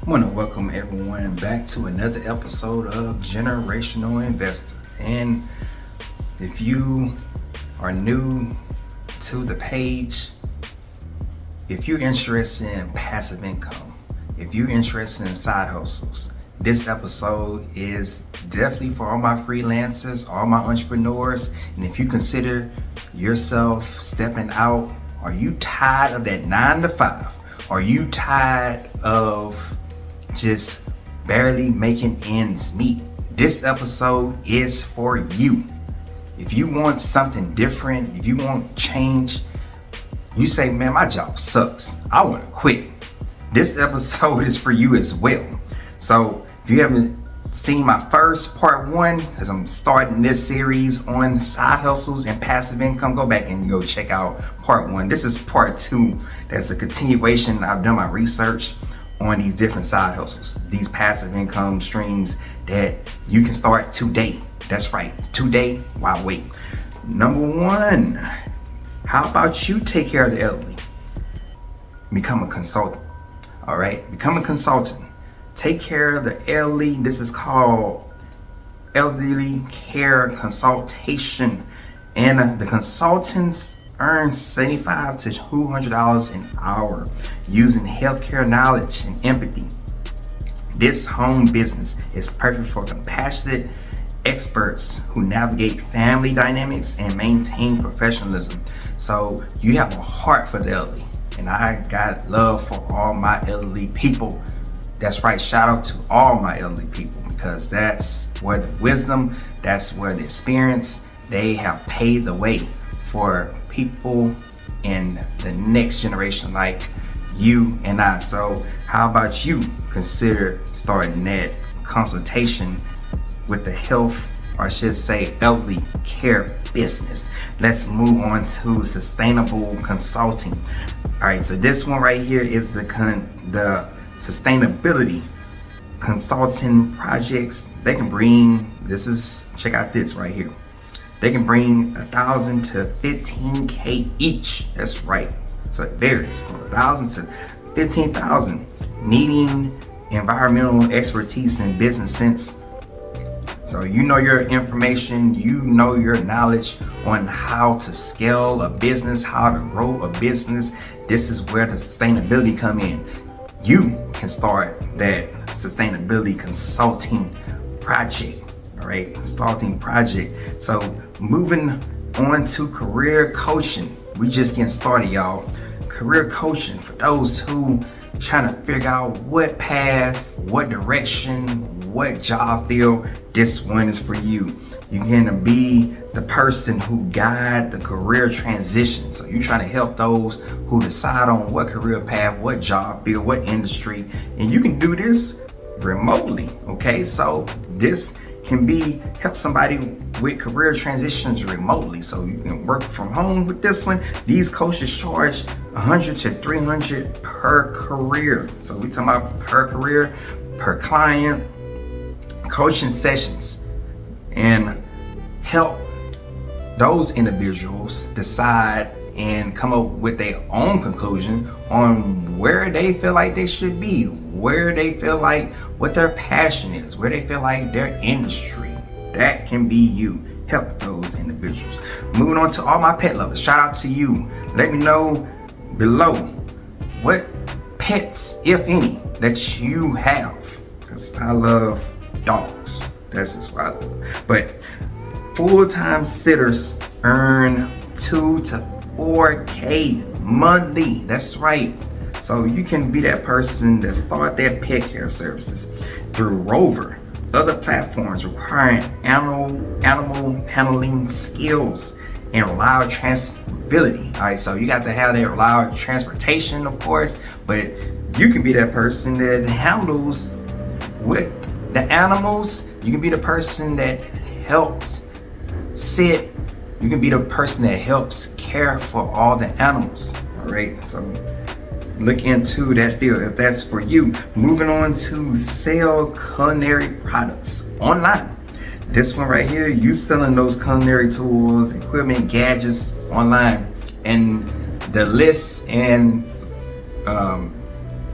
I want to welcome everyone back to another episode of Generational Investor. And if you are new to the page, if you're interested in passive income, if you're interested in side hustles, this episode is definitely for all my freelancers, all my entrepreneurs. And if you consider yourself stepping out, are you tired of that 9 to 5? Are you tired of just barely making ends meet? This episode is for you. If you want something different, if you want change, you say, man, my job sucks, I want to quit. This episode is for you as well. So if you haven't seen my first part 1, because I'm starting this series on side hustles and passive income, go back and go check out part 1. This is part 2. That's a continuation. I've done my research on these different side hustles, these passive income streams that you can start today. That's right, today. Why wait? Number 1, how about you take care of the elderly? Become a consultant. All right, become a consultant. Take care of the elderly. This is called elderly care consultation, and the consultants earn $75 to $200 an hour using healthcare knowledge and empathy. This home business is perfect for compassionate experts who navigate family dynamics and maintain professionalism. So you have a heart for the elderly, and I got love for all my elderly people. That's right, shout out to all my elderly people, because that's where the wisdom, that's where the experience, they have paved the way for people in the next generation like you and I. So how about you consider starting that consultation with the health, or I should say elderly care business? Let's move on to sustainable consulting. All right, so this one right here is the sustainability consulting projects. They can bring, check out this right here. They can bring 1,000 to 15K each. That's right. So it varies from 1,000 to 15,000, needing environmental expertise and business sense. So you know your information, you know your knowledge on how to scale a business, how to grow a business. This is where the sustainability come in. You can start that sustainability consulting project. All right, consulting project. So moving on to career coaching. We just getting started, y'all. Career coaching for those who trying to figure out what path, what direction, what job field. This one is for you. You're going to be the person who guide the career transition. So you're trying to help those who decide on what career path, what job field, what industry, and you can do this remotely. Okay, so this can help somebody with career transitions remotely. So you can work from home with this one. These coaches charge $100 to $300 per career. So we talking about per career, per client, coaching sessions, and help those individuals decide and come up with their own conclusion on where they feel like they should be, where they feel like what their passion is, where they feel like their industry. That can be you. Help those individuals. Moving on to all my pet lovers, shout out to you. Let me know below what pets, if any, that you have, because I love dogs. That's just what I love. But full-time sitters earn 2 to 4K monthly. That's right. So you can be that person that start their pet care services through Rover, other platforms requiring animal handling skills and reliable transferability. All right, so you got to have that reliable transportation, of course, but you can be that person that handles with the animals. You can be the person that helps sit. You can be the person that helps care for all the animals. All right, so look into that field if that's for you. Moving on to sell culinary products online. This one right here, you selling those culinary tools, equipment, gadgets online, and the list and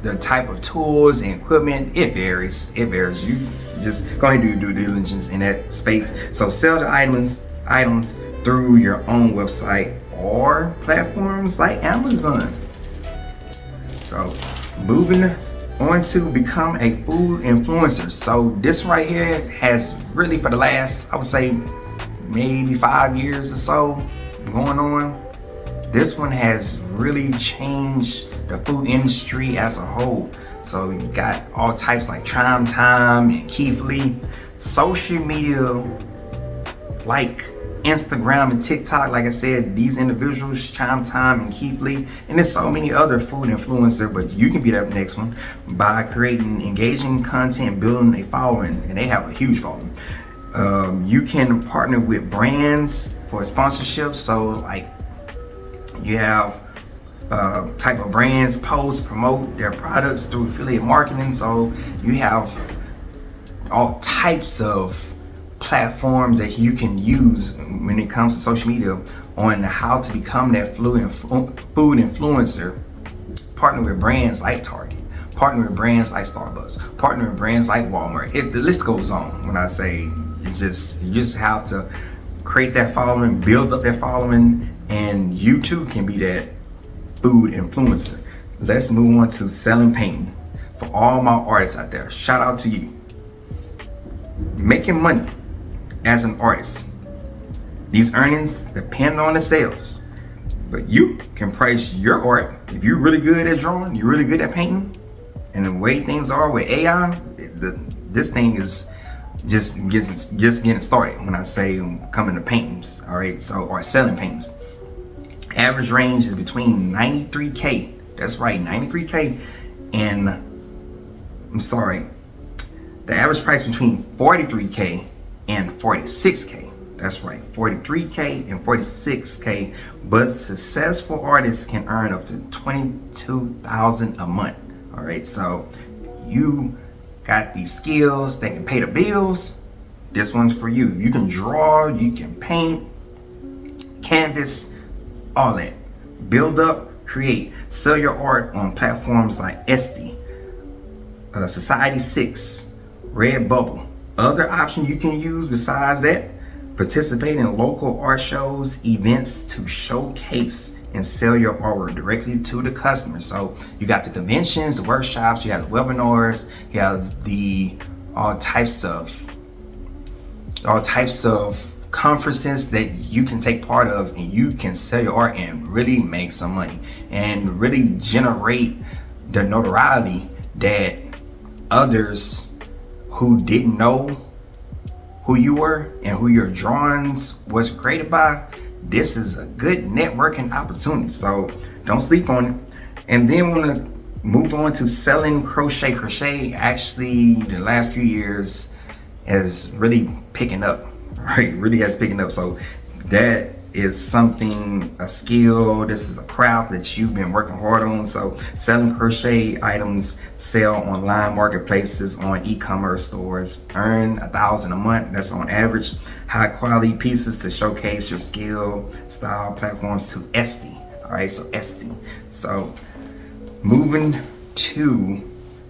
the type of tools and equipment, it varies. You just go ahead and do due diligence in that space. So sell the items through your own website or platforms like Amazon. So moving on to become a food influencer. So this right here has really, for the last, I would say maybe 5 years or so going on, this one has really changed the food industry as a whole. So you got all types like Chime Time and Keithly, social media like Instagram and TikTok. Like I said, these individuals, Chime Time and Keithly, and there's so many other food influencers, but you can be that next one by creating engaging content, building a following, and they have a huge following. You can partner with brands for sponsorships. So like you have type of brands post, promote their products through affiliate marketing. So you have all types of platforms that you can use when it comes to social media on how to become that food influencer. Partner with brands like Target, partner with brands like Starbucks, partner with brands like Walmart. The list goes on. When I say it's just, you just have to create that following, build up that following, and you too can be that food influencer. Let's move on to selling painting. For all my artists out there, shout out to you. Making money as an artist, these earnings depend on the sales, but you can price your art. If you're really good at drawing, you're really good at painting, and the way things are with AI, this thing is just getting started. When I say coming to paintings, all right, so, or selling paintings, average range is between 93K, that's right, 93K, and the average price between 43K and 46K. That's right, 43K and 46K. But successful artists can earn up to $22,000 a month. All right, so you got these skills that can pay the bills. This one's for you. You can draw, you can paint, canvas, all that. Build up, create, sell your art on platforms like Etsy, Society6, Redbubble. Other option you can use besides that, participate in local art shows, events to showcase and sell your artwork directly to the customer. So you got the conventions, the workshops, you have the webinars, you have the all types of conferences that you can take part of, and you can sell your art and really make some money and really generate the notoriety that others who didn't know who you were and who your drawings was created by. This is a good networking opportunity, so don't sleep on it. And then want to move on to selling crochet. Crochet actually the last few years is really picking up, right? Really has picking up. So that is something, a skill. This is a craft that you've been working hard on. So selling crochet items, sell online marketplaces, on e-commerce stores, earn $1,000 a month. That's on average. High quality pieces to showcase your skill, style platforms to Etsy. All right, so Etsy. So moving to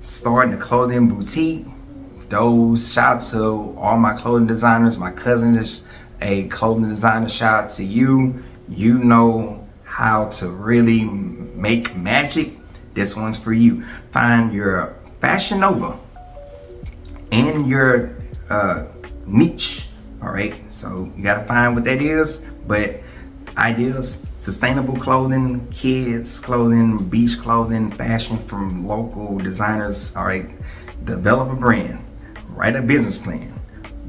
starting a clothing boutique. Shout out to all my clothing designers. My cousin is a clothing designer. Shout out to you. You know how to really make magic. This one's for you. Find your Fashion Nova and your niche. All right, so you gotta find what that is, but ideas: sustainable clothing, kids clothing, beach clothing, fashion from local designers. All right, develop a brand, write a business plan,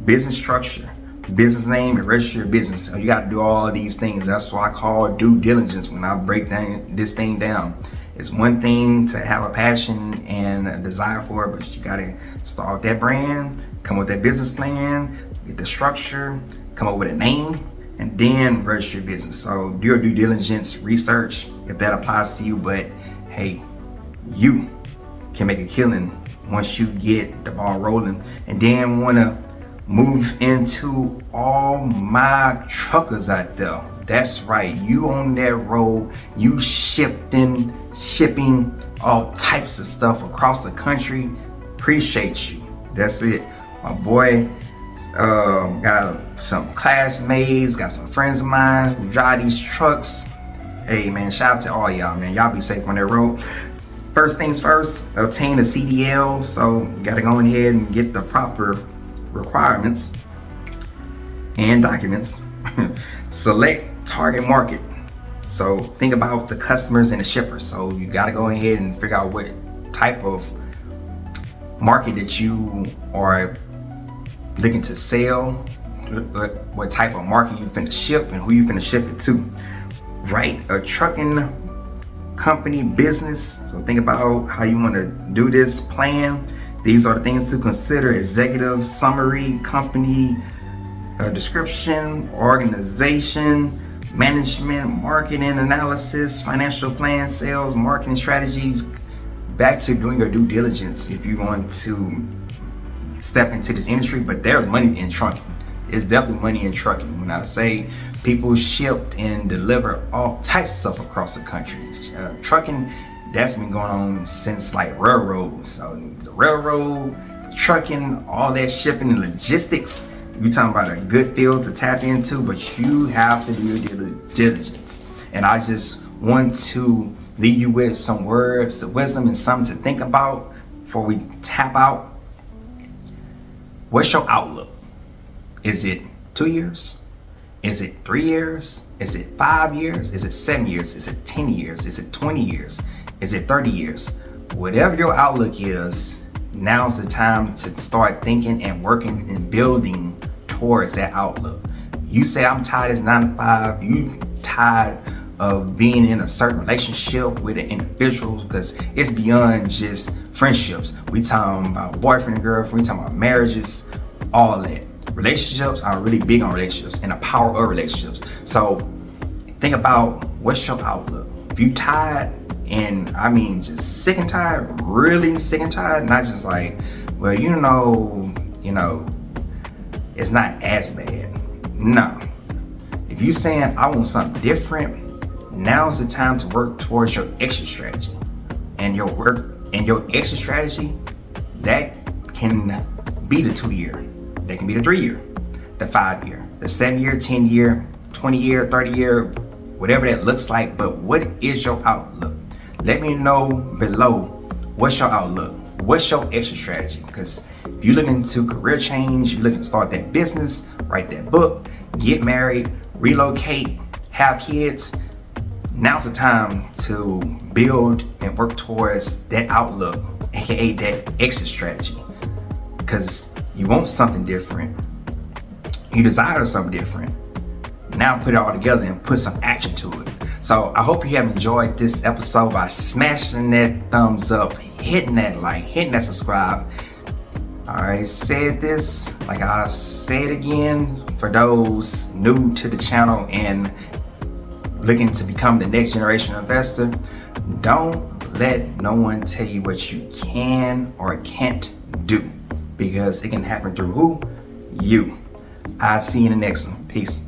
business structure, business name, and register your business. So you got to do all of these things. That's why I call due diligence when I break down this thing down. It's one thing to have a passion and a desire for it, but you got to start with that brand, come up with that business plan, get the structure, come up with a name, and then register your business. So do your due diligence, research if that applies to you. But hey, you can make a killing once you get the ball rolling. And then want to move into all my truckers out there. That's right, you on that road, you shipping all types of stuff across the country. Appreciate you. That's it. My boy got some classmates, got some friends of mine who drive these trucks. Hey man, shout out to all y'all, man. Y'all be safe on that road. First things first, obtain a CDL. So you gotta go ahead and get the proper requirements and documents. Select target market. So think about the customers and the shippers. So you gotta go ahead and figure out what type of market that you are looking to sell, what type of market you finna ship and who you finna ship it to. Right? A trucking company business. So think about how you want to do this plan. These are the things to consider: executive summary, company description, organization, management, marketing analysis, financial plan, sales, marketing strategies. Back to doing your due diligence if you want to step into this industry. But there's money in trucking. It's definitely money in trucking. When I say people ship and deliver all types of stuff across the country, trucking, that's been going on since like railroads. So the railroad, trucking, all that shipping and logistics, you're talking about a good field to tap into, but you have to do your due diligence. And I just want to leave you with some words to wisdom and something to think about before we tap out. What's your outlook? Is it 2 years? Is it 3 years? Is it 5 years? Is it 7 years? Is it 10 years? Is it 20 years? Is it 30 years? Whatever your outlook is, now's the time to start thinking and working and building towards that outlook. You say, I'm tired of this 9 to 5. You tired of being in a certain relationship with an individual, because it's beyond just friendships. We talking about boyfriend and girlfriend, we talking about marriages, all that. Relationships, are really big on relationships and the power of relationships. So think about what's your outlook. If you tired, and I mean just sick and tired, really sick and tired, not just like, well, you know, it's not as bad. No. If you saying I want something different, now's the time to work towards your exit strategy. And your work and your exit strategy, that can be the 2 year, that can be the 3 year, the 5 year, the 7 year, 10 year, 20 year, 30 year, whatever that looks like. But what is your outlook? Let me know below, what's your outlook? What's your exit strategy? Because if you're looking to career change, you're looking to start that business, write that book, get married, relocate, have kids, now's the time to build and work towards that outlook, aka that exit strategy. Because you want something different, you desire something different. Now put it all together and put some action to it. So I hope you have enjoyed this episode by smashing that thumbs up, hitting that like, hitting that subscribe. I said this, like I'll say it again, for those new to the channel and looking to become the next generation investor, don't let no one tell you what you can or can't do, because it can happen through who? You. I'll see you in the next one. Peace.